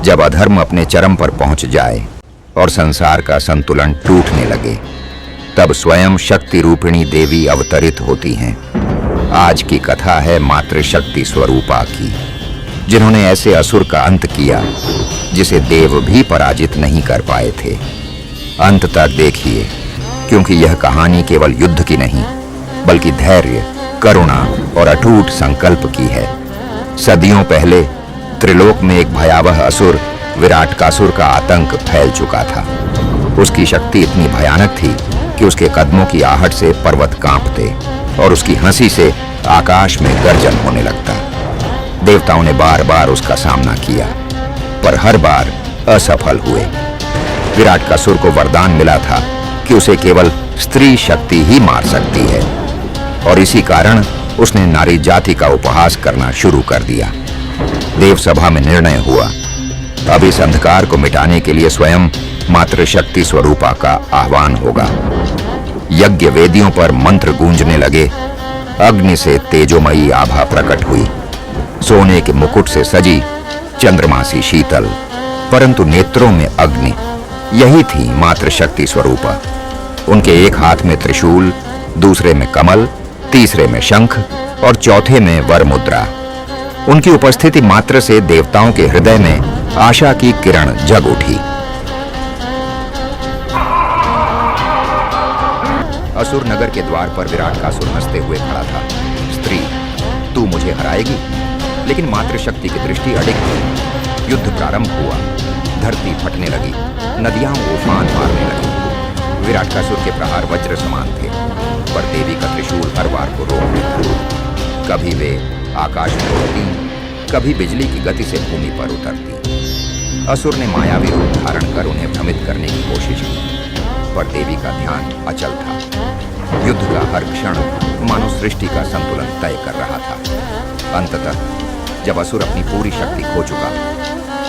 जब अधर्म अपने चरम पर पहुंच जाए और संसार का संतुलन टूटने लगे, तब स्वयं शक्ति रूपिणी देवी अवतरित होती हैं। आज की कथा है मातृशक्ति स्वरूपा की, जिन्होंने ऐसे असुर का अंत किया जिसे देव भी पराजित नहीं कर पाए थे। अंत तक देखिए, क्योंकि यह कहानी केवल युद्ध की नहीं, बल्कि धैर्य, करुणा और अटूट संकल्प की है। सदियों पहले त्रिलोक में एक भयावह असुर विराटकासुर का आतंक फैल चुका था। उसकी शक्ति इतनी भयानक थी कि उसके कदमों की आहट से पर्वत कांपते और उसकी हंसी से आकाश में गर्जन होने लगता। देवताओं ने बार बार उसका सामना किया, पर हर बार असफल हुए। विराटकासुर को वरदान मिला था कि उसे केवल स्त्री शक्ति ही मार सकती है, और इसी कारण उसने नारी जाति का उपहास करना शुरू कर दिया। देवसभा में निर्णय हुआ, अब इस अंधकार को मिटाने के लिए स्वयं मातृशक्ति स्वरूपा का आह्वान होगा। यज्ञ वेदियों पर मंत्र गूंजने लगे, अग्नि से तेजोमयी आभा प्रकट हुई। सोने के मुकुट से सजी चंद्रमा सी शीतल, परंतु नेत्रों में अग्नि, यही थी मातृशक्ति स्वरूपा। उनके एक हाथ में त्रिशूल, दूसरे में कमल, तीसरे में शंख और चौथे में वर मुद्रा। उनकी उपस्थिति मात्र से देवताओं के हृदय में आशा की किरण जग उठी। असुर नगर के द्वार पर विराटकासुर हंसते हुए खड़ा था। स्त्री, तू मुझे हराएगी? लेकिन मातृशक्ति की दृष्टि अडिग थी। युद्ध प्रारंभ हुआ, धरती फटने लगी, नदियां उफान मारने लगी। विराटकासुर के प्रहार वज्र समान थे, पर देवी का त्रिशूल हर बार को रोक देता। कभी वे आकाश में उड़ती, कभी बिजली की गति से भूमि पर उतरती। असुर ने मायावी रूप धारण कर उन्हें भ्रमित करने की कोशिश की, पर देवी का ध्यान अचल था। युद्ध का हर क्षण मानव सृष्टि का संतुलन तय कर रहा था। अंततः जब असुर अपनी पूरी शक्ति खो चुका,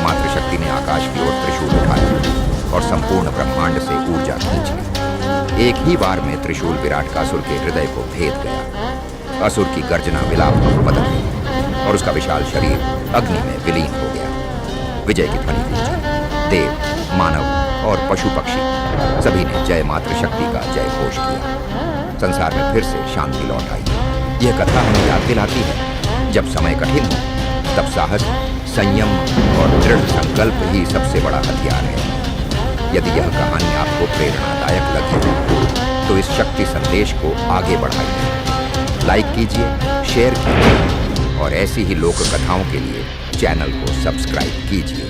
मातृशक्ति ने आकाश की ओर त्रिशूल उठाया और संपूर्ण ब्रह्मांड से ऊर्जा खींच ली। एक ही बार में त्रिशूल विराटकासुर के हृदय को भेद गया। असुर की गर्जना विलाप में बदल गई और उसका विशाल शरीर अग्नि में विलीन हो गया। विजय की ध्वनि गूंजी। देव, मानव और पशु पक्षी सभी ने जय मातृशक्ति का जय घोष किया। संसार में फिर से शांति लौट आई। यह कथा हमें याद दिलाती है, जब समय कठिन हो तब साहस, संयम और दृढ़ संकल्प ही सबसे बड़ा हथियार है। यदि यह कहानी आपको प्रेरणादायक लगी तो इस शक्ति संदेश को आगे बढ़ाइए, लाइक कीजिए, शेयर कीजिए और ऐसी ही लोक कथाओं के लिए चैनल को सब्सक्राइब कीजिए।